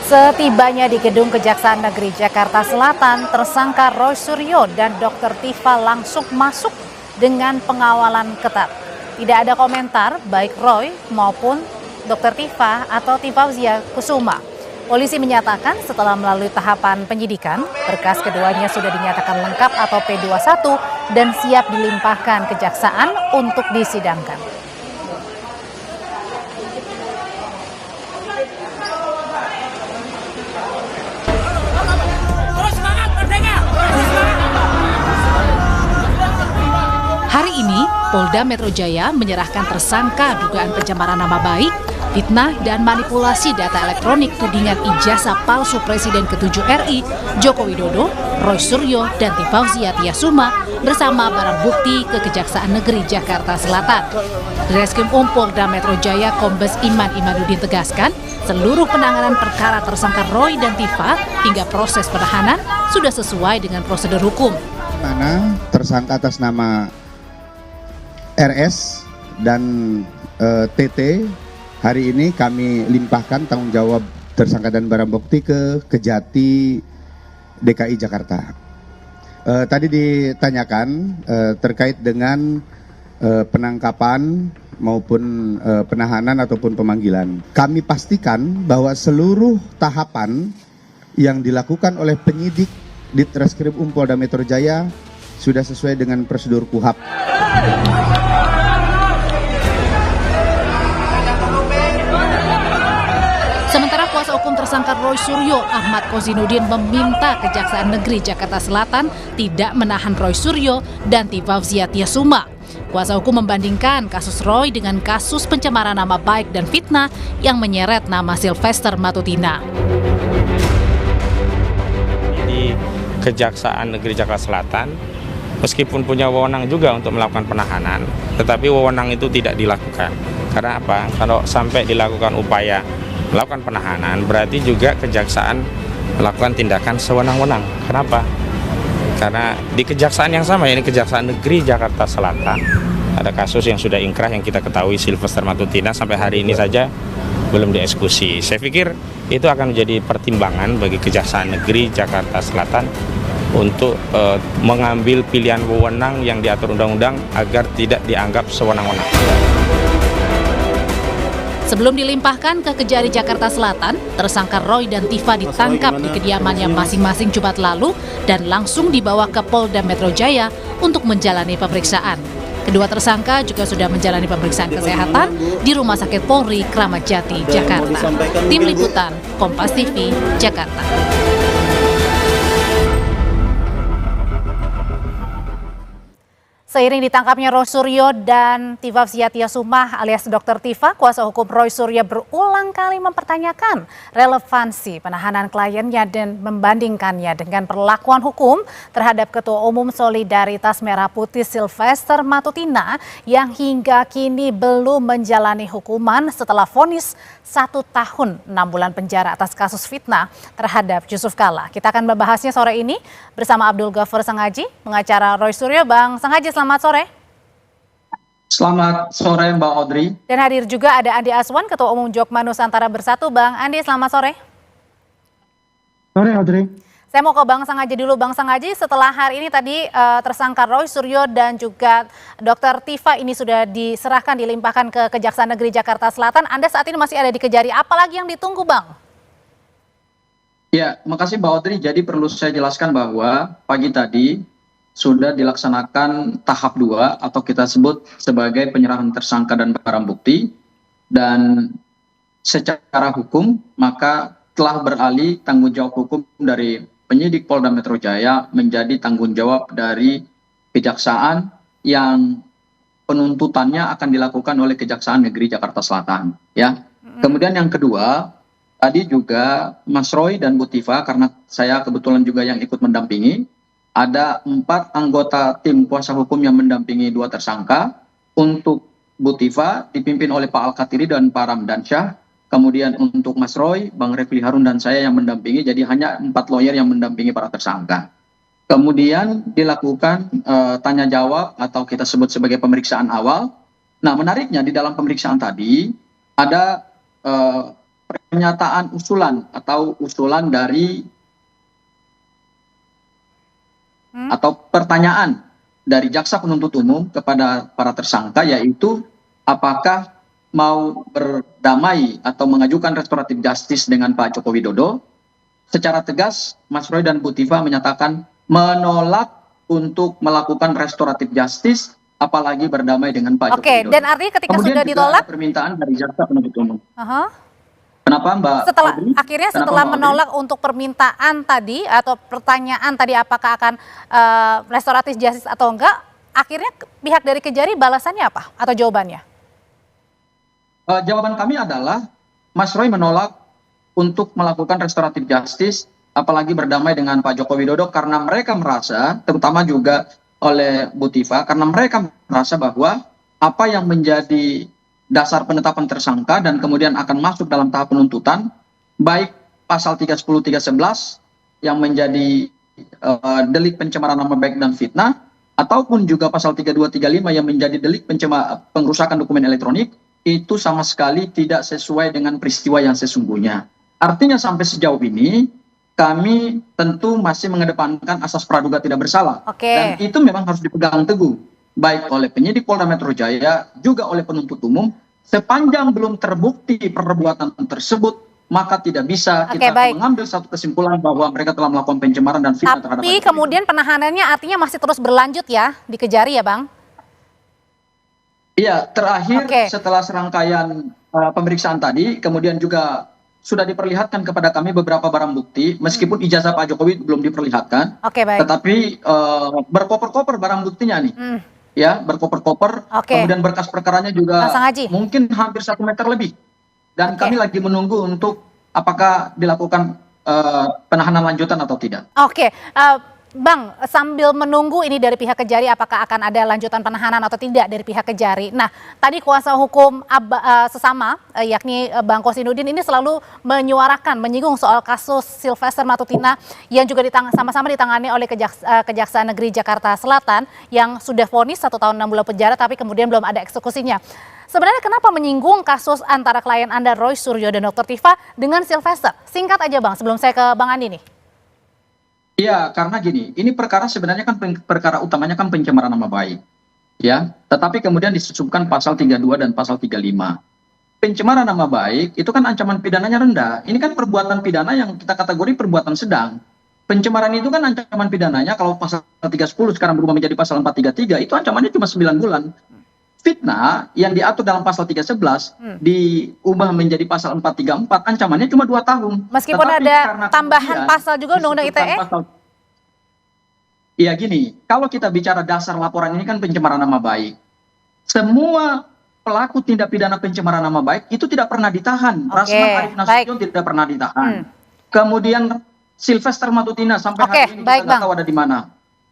Setibanya di Gedung Kejaksaan Negeri Jakarta Selatan, tersangka Roy Suryo dan Dr. Tifa langsung masuk dengan pengawalan ketat. Tidak ada komentar baik Roy maupun Dr. Tifa atau Tifauzia Kusuma. Polisi menyatakan setelah melalui tahapan penyidikan, berkas keduanya sudah dinyatakan lengkap atau P21 dan siap dilimpahkan kejaksaan untuk disidangkan. Hari ini, Polda Metro Jaya menyerahkan tersangka dugaan pencemaran nama baik, fitnah, dan manipulasi data elektronik tudingan ijazah palsu Presiden ke-7 RI, Joko Widodo, Roy Suryo, dan Tifauzia Tiasuma bersama barang bukti ke Kejaksaan Negeri Jakarta Selatan. Direskrim Polda Metro Jaya Kombes Iman Imaduddin tegaskan, seluruh penanganan perkara tersangka Roy dan Tifa hingga proses penahanan sudah sesuai dengan prosedur hukum. Mana tersangka atas nama RS dan TT hari ini kami limpahkan tanggung jawab tersangka dan barang bukti ke Kejati DKI Jakarta. Tadi ditanyakan terkait dengan penangkapan maupun penahanan ataupun pemanggilan. Kami pastikan bahwa seluruh tahapan yang dilakukan oleh penyidik di Treskrim Polda Metro Jaya sudah sesuai dengan prosedur KUHAP. Sementara kuasa hukum tersangka Roy Suryo, Ahmad Kozinudin, meminta Kejaksaan Negeri Jakarta Selatan tidak menahan Roy Suryo dan Tifauzia Tiasuma. Kuasa hukum membandingkan kasus Roy dengan kasus pencemaran nama baik dan fitnah yang menyeret nama Sylvester Matutina. Di Kejaksaan Negeri Jakarta Selatan, meskipun punya wewenang juga untuk melakukan penahanan, tetapi wewenang itu tidak dilakukan. Karena apa? Kalau sampai dilakukan upaya melakukan penahanan, berarti juga kejaksaan melakukan tindakan sewenang-wenang. Kenapa? Karena di kejaksaan yang sama, ini Kejaksaan Negeri Jakarta Selatan, ada kasus yang sudah ingkrah yang kita ketahui Sylvester Matutina sampai hari ini saja belum dieksekusi. Saya pikir itu akan menjadi pertimbangan bagi Kejaksaan Negeri Jakarta Selatan untuk mengambil pilihan wewenang yang diatur undang-undang agar tidak dianggap sewenang-wenang. Sebelum dilimpahkan ke Kejari Jakarta Selatan, tersangka Roy dan Tifa ditangkap di kediamannya masing-masing Jumat lalu dan langsung dibawa ke Polda Metro Jaya untuk menjalani pemeriksaan. Kedua tersangka juga sudah menjalani pemeriksaan kesehatan di Rumah Sakit Polri Kramat Jati, Jakarta. Tim Liputan, Kompas TV, Jakarta. Seiring ditangkapnya Roy Suryo dan Tifauzia Tiasuma alias Dr. Tifa, kuasa hukum Roy Suryo berulang kali mempertanyakan relevansi penahanan kliennya dan membandingkannya dengan perlakuan hukum terhadap Ketua Umum Solidaritas Merah Putih Sylvester Matutina yang hingga kini belum menjalani hukuman setelah vonis 1 tahun 6 bulan penjara atas kasus fitnah terhadap Yusuf Kalla. Kita akan membahasnya sore ini bersama Abdul Ghafur Sanghaji, pengacara Roy Suryo. Bang Sanghaji, selamat sore. Selamat sore Mbak Audrey. Dan hadir juga ada Andi Aswan, Ketua Umum Jokma Nusantara Bersatu. Bang Andi, selamat sore. Sore Audrey. Saya mau ke Bang Sanghaji dulu. Bang Sanghaji, setelah hari ini tadi tersangka Roy Suryo dan juga Dr. Tifa ini sudah diserahkan, dilimpahkan ke Kejaksaan Negeri Jakarta Selatan. Anda saat ini masih ada di Kejari. Apalagi yang ditunggu, Bang? Ya, makasih Mbak Audrey. Jadi perlu saya jelaskan bahwa pagi tadi sudah dilaksanakan tahap 2 atau kita sebut sebagai penyerahan tersangka dan barang bukti. Dan secara hukum maka telah beralih tanggung jawab hukum dari penyidik Polda Metro Jaya menjadi tanggung jawab dari kejaksaan yang penuntutannya akan dilakukan oleh Kejaksaan Negeri Jakarta Selatan. Ya. Kemudian yang kedua, tadi juga Mas Roy dan Bu Tifa, karena saya kebetulan juga yang ikut mendampingi, ada 4 anggota tim kuasa hukum yang mendampingi 2 tersangka. Untuk Bu Tifa dipimpin oleh Pak Al-Katiri dan Pak Ramdansyah. Kemudian untuk Mas Roy, Bang Refli Harun dan saya yang mendampingi, jadi hanya 4 lawyer yang mendampingi para tersangka. Kemudian dilakukan tanya jawab atau kita sebut sebagai pemeriksaan awal. Nah, menariknya di dalam pemeriksaan tadi ada pernyataan usulan atau usulan dari atau pertanyaan dari jaksa penuntut umum kepada para tersangka, yaitu apakah mau berdamai atau mengajukan restoratif justice dengan Pak Joko Widodo. Secara tegas Mas Roy dan Bu Tifa menyatakan menolak untuk melakukan restoratif justice apalagi berdamai dengan Pak Joko Oke, Widodo. dan artinya ketika Kemudian sudah juga ditolak, ada permintaan dari jaksa penuntut umum. aha, Kenapa Mbak Audrey? akhirnya Kenapa, setelah Mbak Audrey? menolak untuk permintaan tadi atau pertanyaan tadi apakah akan restoratif justice atau enggak, akhirnya pihak dari Kejari balasannya apa atau jawabannya? Jawaban kami adalah Mas Roy menolak untuk melakukan restoratif justice apalagi berdamai dengan Pak Joko Widodo karena mereka merasa, terutama juga oleh Bu Tifa, karena mereka merasa bahwa apa yang menjadi dasar penetapan tersangka dan kemudian akan masuk dalam tahap penuntutan, baik pasal 310, 311 yang menjadi delik pencemaran nama baik dan fitnah, ataupun juga pasal 32, 35 yang menjadi delik pengrusakan dokumen elektronik, itu sama sekali tidak sesuai dengan peristiwa yang sesungguhnya. Artinya sampai sejauh ini kami tentu masih mengedepankan asas praduga tidak bersalah. Oke. Dan itu memang harus dipegang teguh, baik oleh penyidik Polda Metro Jaya, juga oleh penuntut umum. Sepanjang belum terbukti perbuatan tersebut, maka tidak bisa Oke, kita baik. mengambil satu kesimpulan bahwa mereka telah melakukan pencemaran dan fitnah terhadap Tapi Pak Jokowi. kemudian penahanannya artinya masih terus berlanjut ya di Kejari ya Bang? Iya, terakhir Oke. setelah serangkaian pemeriksaan tadi, kemudian juga sudah diperlihatkan kepada kami beberapa barang bukti, meskipun ijazah Pak Jokowi belum diperlihatkan, Oke, baik. tetapi berkoper-koper barang buktinya nih, Hmm. ya berkoper-koper, Oke. kemudian berkas perkaranya juga Langsung Haji. mungkin hampir 1 meter lebih, dan Oke. kami lagi menunggu untuk apakah dilakukan penahanan lanjutan atau tidak. Oke, Bang, sambil menunggu ini dari pihak Kejari apakah akan ada lanjutan penahanan atau tidak dari pihak Kejari. Nah, tadi kuasa hukum sesama yakni Bang Kosinudin ini selalu menyuarakan, menyinggung soal kasus Sylvester Matutina yang juga sama-sama ditangani oleh Kejaksaan Negeri Jakarta Selatan yang sudah vonis 1 tahun 6 bulan penjara tapi kemudian belum ada eksekusinya. Sebenarnya kenapa menyinggung kasus antara klien Anda Roy Suryo dan Dr. Tifa dengan Sylvester? Singkat aja Bang, sebelum saya ke Bang Andi nih. Iya, karena gini, ini perkara sebenarnya kan perkara utamanya kan pencemaran nama baik, ya. Tetapi kemudian disusupkan pasal 32 dan pasal 35. Pencemaran nama baik itu kan ancaman pidananya rendah. Ini kan perbuatan pidana yang kita kategori perbuatan sedang. Pencemaran itu kan ancaman pidananya kalau pasal 310 sekarang berubah menjadi pasal 433 itu ancamannya cuma 9 bulan. Fitnah yang diatur dalam pasal 311 diubah menjadi pasal 434 ancamannya cuma 2 tahun. Meskipun Tetapi ada karena tambahan kemudian pasal juga Undang-Undang ITE? Iya gini, kalau kita bicara dasar laporan ini kan pencemaran nama baik. Semua pelaku tindak pidana pencemaran nama baik itu tidak pernah ditahan. Oke, Rasman Arif baik. Nasution tidak pernah ditahan. Kemudian Sylvester Matutina sampai Oke, hari ini baik, kita nggak Bang. tahu ada di mana.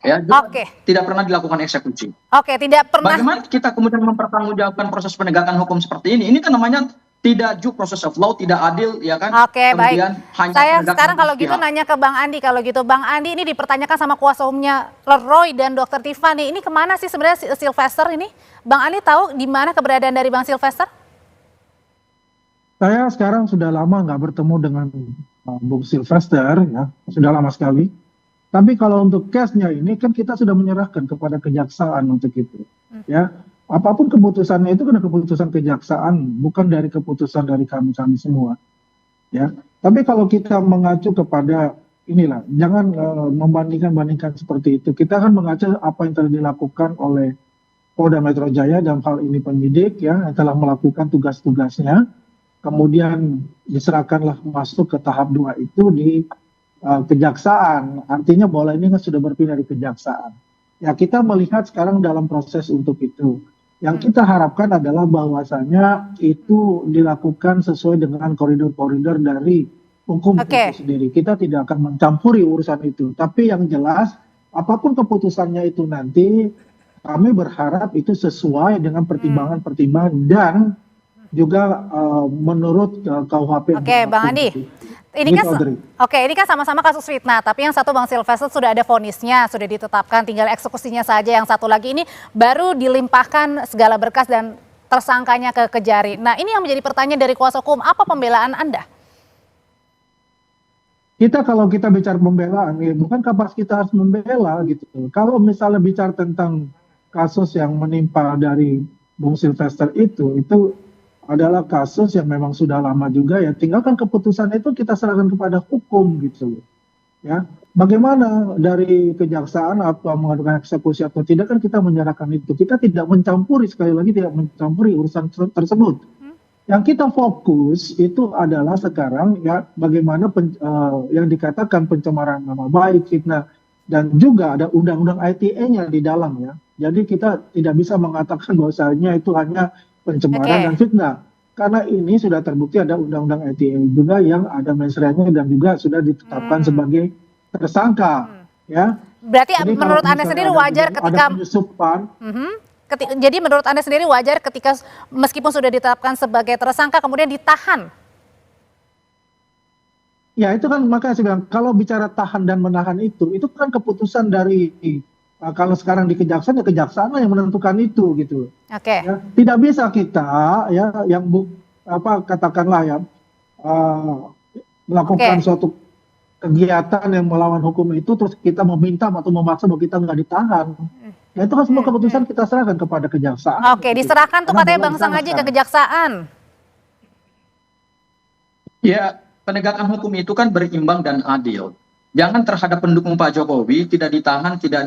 Ya, juga Oke. tidak pernah dilakukan eksekusi. Oke, tidak pernah. Bagaimana kita kemudian mempertanggungjawabkan proses penegakan hukum seperti ini? Ini kan namanya tidak due process of law, tidak adil, ya kan? Oke, baik. Kemudian hanya Saya penegakan sekarang hukum kalau gitu sepihak. nanya ke Bang Andi. Kalau gitu, Bang Andi ini dipertanyakan sama kuasa hukumnya Roy dan Dr. Tifa nih. Ini kemana sih sebenarnya Sylvester ini? Bang Andi tahu di mana keberadaan dari Bang Sylvester? Saya sekarang sudah lama nggak bertemu dengan Bung Sylvester, ya, sudah lama sekali. Tapi kalau untuk case-nya ini kan kita sudah menyerahkan kepada kejaksaan untuk itu, ya. Apapun keputusannya itu kan keputusan kejaksaan, bukan dari keputusan dari kami semua, ya. Tapi kalau kita mengacu kepada inilah, jangan membandingkan seperti itu. Kita kan mengacu apa yang telah dilakukan oleh Polda Metro Jaya dalam hal ini penyidik, ya, yang telah melakukan tugas-tugasnya. Kemudian diserahkanlah masuk ke tahap 2 itu di kejaksaan. Artinya bola ini kan sudah berpindah di kejaksaan. Ya, kita melihat sekarang dalam proses untuk itu. Yang kita harapkan adalah bahwasanya itu dilakukan sesuai dengan koridor-koridor dari hukum Oke. itu sendiri. Kita tidak akan mencampuri urusan itu. Tapi yang jelas, apapun keputusannya itu nanti, kami berharap itu sesuai dengan pertimbangan-pertimbangan dan juga menurut KUHP. Oke, Bang Andi. Ini kan, ini kan sama-sama kasus fitnah, tapi yang satu Bang Sylvester sudah ada vonisnya, sudah ditetapkan, tinggal eksekusinya saja. Yang satu lagi ini baru dilimpahkan segala berkas dan tersangkanya ke Kejari. Nah, ini yang menjadi pertanyaan dari kuasa hukum, apa pembelaan Anda? kita kalau kita bicara pembelaan, ya bukan kapan kita harus membela gitu. Kalau misalnya bicara tentang kasus yang menimpa dari Bung Sylvester itu adalah kasus yang memang sudah lama juga ya. Tinggalkan keputusan itu kita serahkan kepada hukum gitu. Ya, bagaimana dari kejaksaan atau mengadukan eksekusi atau tidak kan kita menyerahkan itu. Kita tidak mencampuri, sekali lagi tidak mencampuri urusan tersebut. Yang kita fokus itu adalah sekarang ya bagaimana yang dikatakan pencemaran nama baik, fitnah, dan juga ada undang-undang ITE-nya di dalam ya. Jadi kita tidak bisa mengatakan bahwasanya itu hanya pencemaran dan fitnah. Karena ini sudah terbukti ada undang-undang ITE juga yang ada mensreanya dan juga sudah ditetapkan sebagai tersangka. Ya. Berarti Jadi menurut kalau Anda misalnya sendiri wajar ketika ada penyusupan, jadi menurut Anda sendiri wajar ketika meskipun sudah ditetapkan sebagai tersangka kemudian ditahan? ya itu kan makanya saya bilang kalau bicara tahan dan menahan itu kan keputusan dari kalau sekarang di kejaksaan ya kejaksaan lah yang menentukan itu gitu. Oke. Ya, tidak bisa kita ya yang katakanlah ya melakukan suatu kegiatan yang melawan hukum itu terus kita meminta atau memaksa bahwa kita nggak ditahan. Ya itu kan semua keputusan kita serahkan kepada kejaksaan. Oke, diserahkan tuh katanya Bang Sang Haji ke kejaksaan. Ya, penegakan hukum itu kan berimbang dan adil. Jangan terhadap pendukung Pak Jokowi tidak ditahan, tidak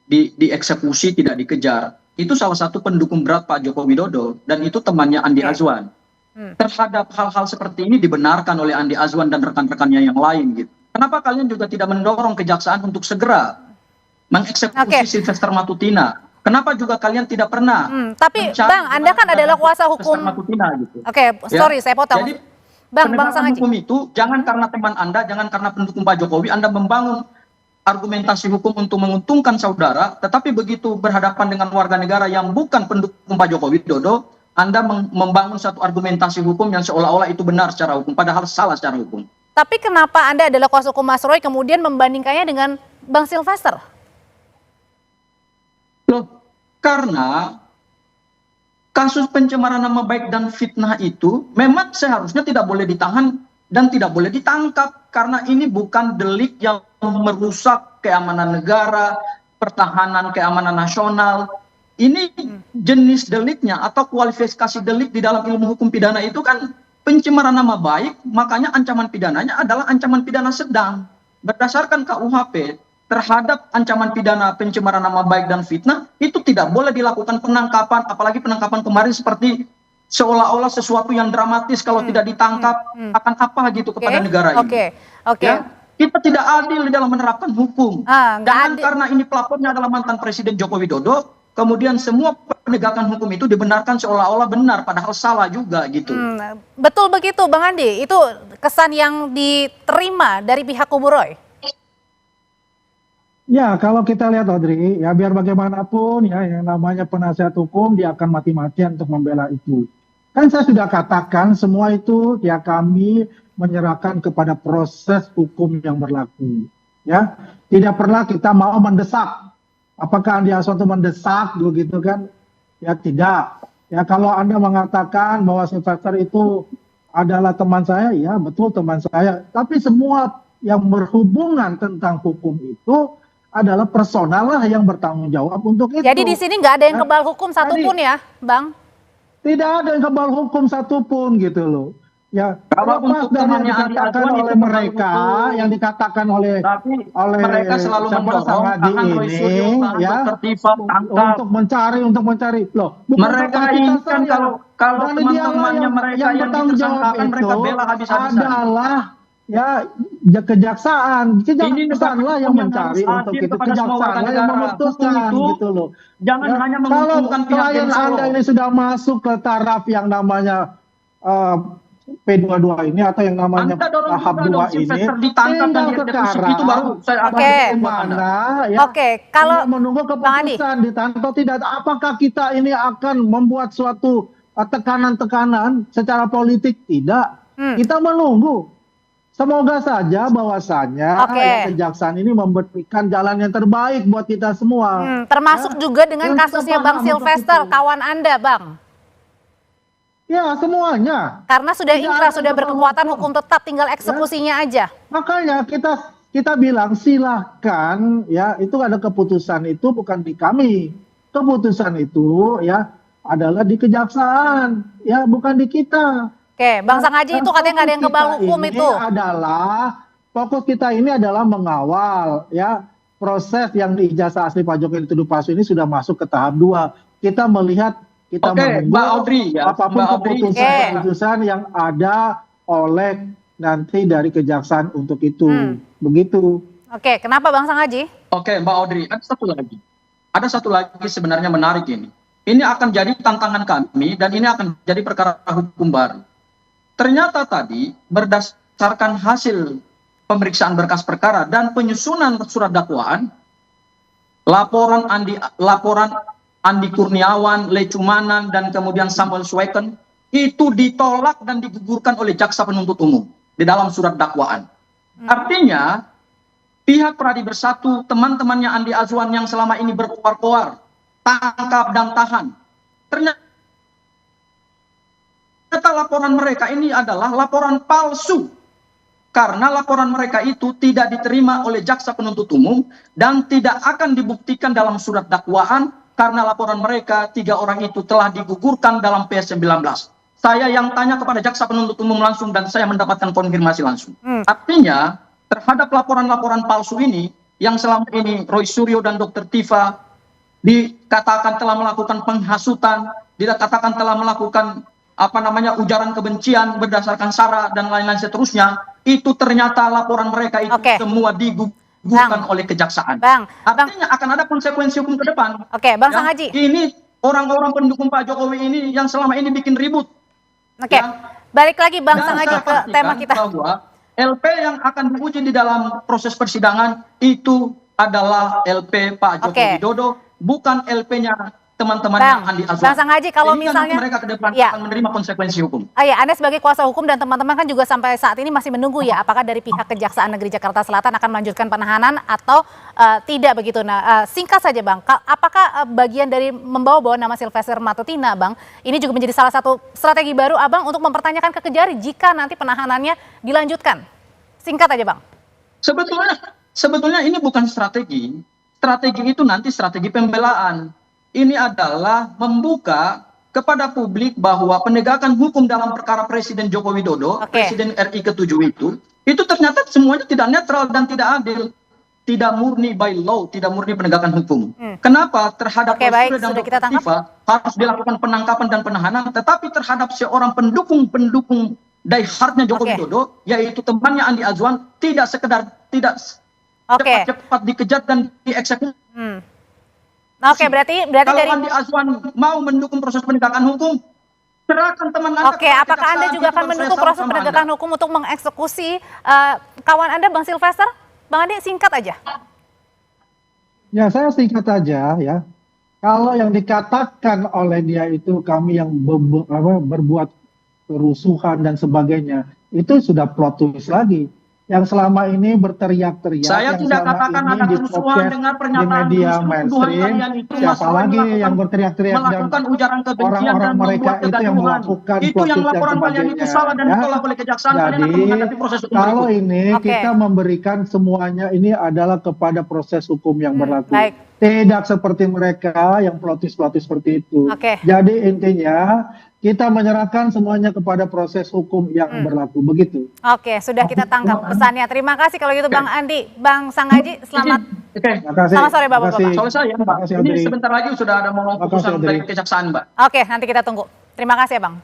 dieksekusi, tidak dikejar. Itu salah satu pendukung berat Pak Joko Widodo dan itu temannya Andi Azwan. Terhadap hal-hal seperti ini dibenarkan oleh Andi Azwan dan rekan-rekannya yang lain gitu. Kenapa kalian juga tidak mendorong kejaksaan untuk segera mengeksekusi Sylvester Matutina? Kenapa juga kalian tidak pernah? Tapi Bang, Anda kan adalah kuasa hukum. Matutina, gitu. Oke, sorry saya potong. Jadi, Bang Sang Haji. hukum itu jangan karena teman Anda, jangan karena pendukung Pak Jokowi Anda membangun argumentasi hukum untuk menguntungkan saudara, tetapi begitu berhadapan dengan warga negara yang bukan pendukung Pak Jokowi Widodo, Anda membangun satu argumentasi hukum yang seolah-olah itu benar secara hukum, padahal salah secara hukum. Tapi kenapa Anda adalah kuasa hukum Mas Roy kemudian membandingkannya dengan Bang Sylvester? Loh, karena kasus pencemaran nama baik dan fitnah itu memang seharusnya tidak boleh ditahan dan tidak boleh ditangkap karena ini bukan delik yang merusak keamanan negara, pertahanan keamanan nasional. Ini jenis deliknya atau kualifikasi delik di dalam ilmu hukum pidana itu kan pencemaran nama baik, makanya ancaman pidananya adalah ancaman pidana sedang. Berdasarkan KUHP, terhadap ancaman pidana pencemaran nama baik dan fitnah itu tidak boleh dilakukan penangkapan, apalagi penangkapan kemarin seperti seolah-olah sesuatu yang dramatis kalau tidak ditangkap akan apa gitu kepada negara ini. Ya, kita tidak adil di dalam menerapkan hukum. Jangan karena ini pelapornya adalah mantan Presiden Joko Widodo, kemudian semua penegakan hukum itu dibenarkan seolah-olah benar, padahal salah juga gitu. Betul begitu Bang Andi, itu kesan yang diterima dari pihak kubu Roy. Ya, kalau kita lihat Audrey, ya biar bagaimanapun ya yang namanya penasihat hukum dia akan mati-matian untuk membela itu. Kan saya sudah katakan semua itu ya kami menyerahkan kepada proses hukum yang berlaku. Ya, tidak pernah kita mau mendesak. Apakah Andi Azwan itu mendesak begitu kan? Ya tidak. Ya kalau Anda mengatakan bahwa Sylvester itu adalah teman saya, ya betul teman saya. Tapi semua yang berhubungan tentang hukum itu adalah personal lah yang bertanggung jawab untuk itu. Jadi di sini nggak ada yang kebal hukum satupun ya, Bang? Tidak ada yang kebal hukum satupun gitu loh. Ya, kalau lepas dari yang dikatakan oleh mereka, yang dikatakan oleh mereka selalu mendorong ini, ya, untuk mencari loh. Mereka ini kan kalau teman-temannya mereka yang ditersangkakan mereka bela habis-habisan. Adalah ya kejaksaan lah yang mencari untuk itu, kejaksaan lah yang memutuskan gitu loh. Jangan hanya menguntungkan pihak yang Anda ini sudah masuk ke taraf yang namanya P22 ini atau yang namanya tahap 2 ini, tinggal sekarang itu baru saya kalau menunggu keputusan ditahan atau tidak. Apakah kita ini akan membuat suatu tekanan-tekanan secara politik? Tidak. Kita menunggu. Semoga saja bahwasannya kejaksaan ini memberikan jalan yang terbaik buat kita semua. Termasuk juga dengan kasusnya Bang Sylvester, kawan Anda, Bang. Ya, semuanya. Karena sudah Tidak ingkrah, ada sudah kepala berkekuatan hukum. hukum tetap, tinggal eksekusinya aja. Makanya kita bilang silahkan ya, itu ada keputusan itu bukan di kami. Keputusan itu ya adalah di kejaksaan, ya bukan di kita. Oke, Bang Sanghaji itu katanya nggak ada yang kebal hukum itu. Fokus kita ini adalah mengawal ya proses yang di ijazah asli Pak Jokowi dituduh palsu ini sudah masuk ke tahap 2. Kita melihat, kita Oke, menunggu Mbak Audrey ya, apapun Mbak Audrey. keputusan yang ada oleh nanti dari kejaksaan untuk itu. Begitu. Oke, kenapa Bang Sanghaji? Oke, Mbak Audrey, ada satu lagi. Ada satu lagi sebenarnya menarik ini. Ini akan jadi tantangan kami dan ini akan jadi perkara hukum baru. Ternyata tadi berdasarkan hasil pemeriksaan berkas perkara dan penyusunan surat dakwaan, laporan Andi Kurniawan, Lecumanan, dan kemudian Samuel Sweken itu ditolak dan digugurkan oleh jaksa penuntut umum di dalam surat dakwaan. Artinya pihak Pradi Bersatu, teman-temannya Andi Azwan yang selama ini berkoar-koar, tangkap dan tahan, ternyata laporan mereka ini adalah laporan palsu. Karena laporan mereka itu tidak diterima oleh jaksa penuntut umum dan tidak akan dibuktikan dalam surat dakwaan karena laporan mereka 3 orang itu telah digugurkan dalam PS19. Saya yang tanya kepada jaksa penuntut umum langsung dan saya mendapatkan konfirmasi langsung. Artinya terhadap laporan-laporan palsu ini yang selama ini Roy Suryo dan Dr. Tifa dikatakan telah melakukan penghasutan, dikatakan telah melakukan ujaran kebencian berdasarkan sara dan lain-lain seterusnya, itu ternyata laporan mereka itu semua digugurkan oleh kejaksaan. Artinya akan ada konsekuensi hukum ke depan. Oke, Bang Sanghaji. Ini orang-orang pendukung Pak Jokowi ini yang selama ini bikin ribut. Oke, balik lagi Bang Sanghaji ke tema kita. Bahwa LP yang akan diuji di dalam proses persidangan itu adalah LP Pak Joko Widodo, bukan LP-nya teman-teman yang Andi Azwan. Bang Sanghaji, kalau misalnya mereka ke depan akan menerima konsekuensi hukum. Anda sebagai kuasa hukum dan teman-teman kan juga sampai saat ini masih menunggu ya, apakah dari pihak Kejaksaan Negeri Jakarta Selatan akan melanjutkan penahanan atau tidak begitu. Nah, singkat saja Bang, apakah bagian dari membawa-bawa nama Sylvester Matutina, Bang, ini juga menjadi salah satu strategi baru Abang untuk mempertanyakan ke Kejari jika nanti penahanannya dilanjutkan? Singkat aja Bang. Sebetulnya ini bukan strategi. Strategi itu nanti strategi pembelaan. Ini adalah membuka kepada publik bahwa penegakan hukum dalam perkara Presiden Joko Widodo, Presiden RI ke-7 itu ternyata semuanya tidak netral dan tidak adil. Tidak murni by law, tidak murni penegakan hukum. Kenapa terhadap Roy dan Dr. Tifa harus dilakukan penangkapan dan penahanan, tetapi terhadap seorang pendukung diehardnya Joko Widodo, yaitu temannya Andi Azwan, tidak cepat dikejar dan dieksekusi. Oke, berarti kalau dari Andi Azwan mau mendukung proses penegakan hukum, serahkan teman Anda. Oke, apakah Anda juga akan mendukung proses penegakan hukum untuk mengeksekusi kawan Anda Bang Sylvester? Bang Andi, singkat aja. Ya, saya singkat aja ya. Kalau yang dikatakan oleh dia itu kami yang berbuat kerusuhan dan sebagainya, itu sudah plot twist lagi. Yang selama ini berteriak-teriak, saya tidak katakan ada kerusuhan dengan pernyataan di media mainstream, siapa lagi yang berteriak-teriak dan orang-orang mereka itu yang melakukan itu yang laporan kalian itu salah dan ditolak oleh kejaksaan. Jadi kalau ini kita memberikan semuanya ini adalah kepada proses hukum yang berlaku. Tidak seperti mereka yang plotis seperti itu. Jadi intinya kita menyerahkan semuanya kepada proses hukum yang berlaku, begitu. Oke, sudah kita tangkap pesannya. Terima kasih kalau gitu Bang Andi. Bang Sanghaji, selamat. Selamat sore Bapak-Bapak. Sore saya Mbak. Ini sebentar lagi sudah ada mau keputusan dari kejaksaan Mbak. Oke, nanti kita tunggu. Terima kasih ya Bang.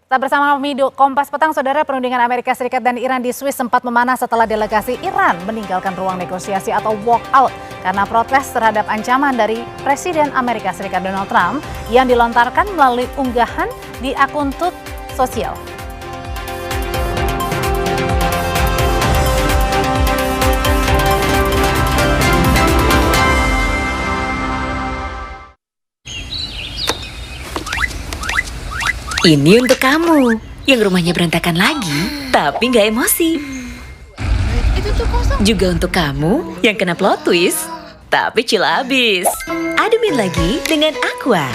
Tetap bersama kami di Kompas Petang, Saudara. Perundingan Amerika Serikat dan Iran di Swiss sempat memanas setelah delegasi Iran meninggalkan ruang negosiasi atau walk out karena protes terhadap ancaman dari Presiden Amerika Serikat Donald Trump yang dilontarkan melalui unggahan di akun Truth sosial. Ini untuk kamu, yang rumahnya berantakan lagi, tapi nggak emosi. Itu tuh kosong. Juga untuk kamu, yang kena plot twist, tapi chill abis. Ademin lagi dengan Aqua.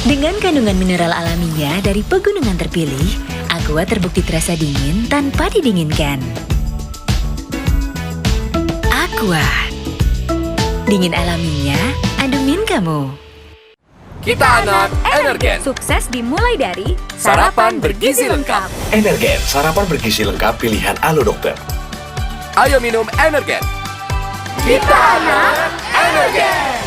Dengan kandungan mineral alaminya dari pegunungan terpilih, Aqua terbukti terasa dingin tanpa didinginkan. Aqua, dingin alaminya, ademin kamu. Kita anak Energen. Sukses dimulai dari Sarapan bergizi lengkap. Energen, sarapan bergizi lengkap pilihan Alo Dokter. Ayo minum Energen. Kita anak Energen.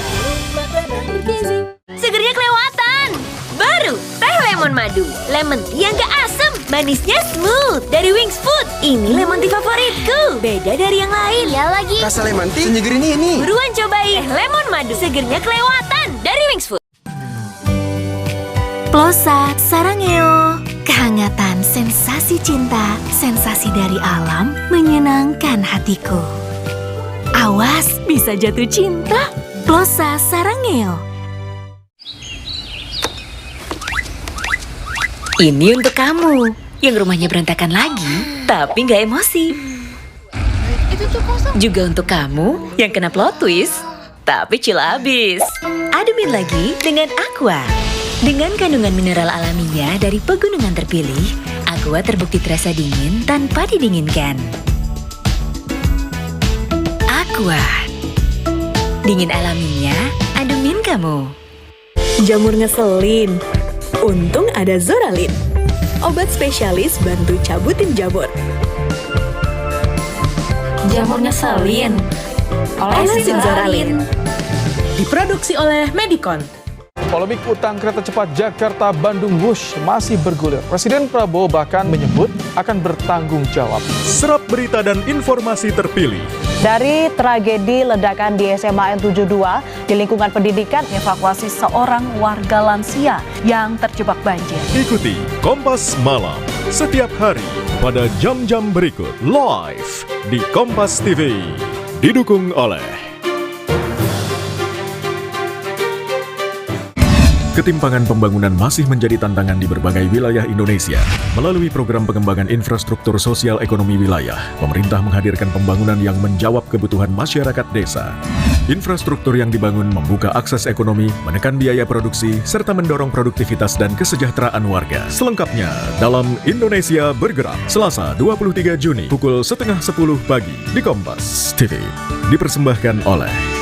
Segernya kelewatan. Baru teh lemon madu. Lemon tea yang gak asem, manisnya smooth. Dari Wings Food. Ini lemon tea favoritku. Beda dari yang lain. Iya lagi. Rasa lemon tea senyeger ini. Buruan cobain teh lemon madu. Segernya kelewatan dari Wings Food. Plosa Sarangeo, kehangatan sensasi cinta, sensasi dari alam menyenangkan hatiku. Awas bisa jatuh cinta. Plosa Sarangeo. Ini untuk kamu yang rumahnya berantakan lagi, tapi nggak emosi. Itu tuh kosong. Juga untuk kamu yang kena plot twist, tapi chill abis. Ademin lagi dengan Aqua. Dengan kandungan mineral alaminya dari pegunungan terpilih, Aqua terbukti terasa dingin tanpa didinginkan. Aqua, dingin alaminya, ademin kamu. Jamur ngeselin. Untung ada Zoralin. Obat spesialis bantu cabutin jamur. Jamur ngeselin. Olesin Zoralin. Diproduksi oleh Medicon. Polemik utang kereta cepat Jakarta-Bandung Wush masih bergulir. Presiden Prabowo bahkan menyebut akan bertanggung jawab. Serap berita dan informasi terpilih. Dari tragedi ledakan di SMA N72 di lingkungan pendidikan, evakuasi seorang warga lansia yang terjebak banjir. Ikuti Kompas Malam setiap hari pada jam-jam berikut live di Kompas TV. Didukung oleh ketimpangan pembangunan masih menjadi tantangan di berbagai wilayah Indonesia. Melalui program pengembangan infrastruktur sosial ekonomi wilayah, pemerintah menghadirkan pembangunan yang menjawab kebutuhan masyarakat desa. Infrastruktur yang dibangun membuka akses ekonomi, menekan biaya produksi, serta mendorong produktivitas dan kesejahteraan warga. Selengkapnya dalam Indonesia Bergerak, Selasa 23 Juni pukul 9:30 pagi di Kompas TV. Dipersembahkan oleh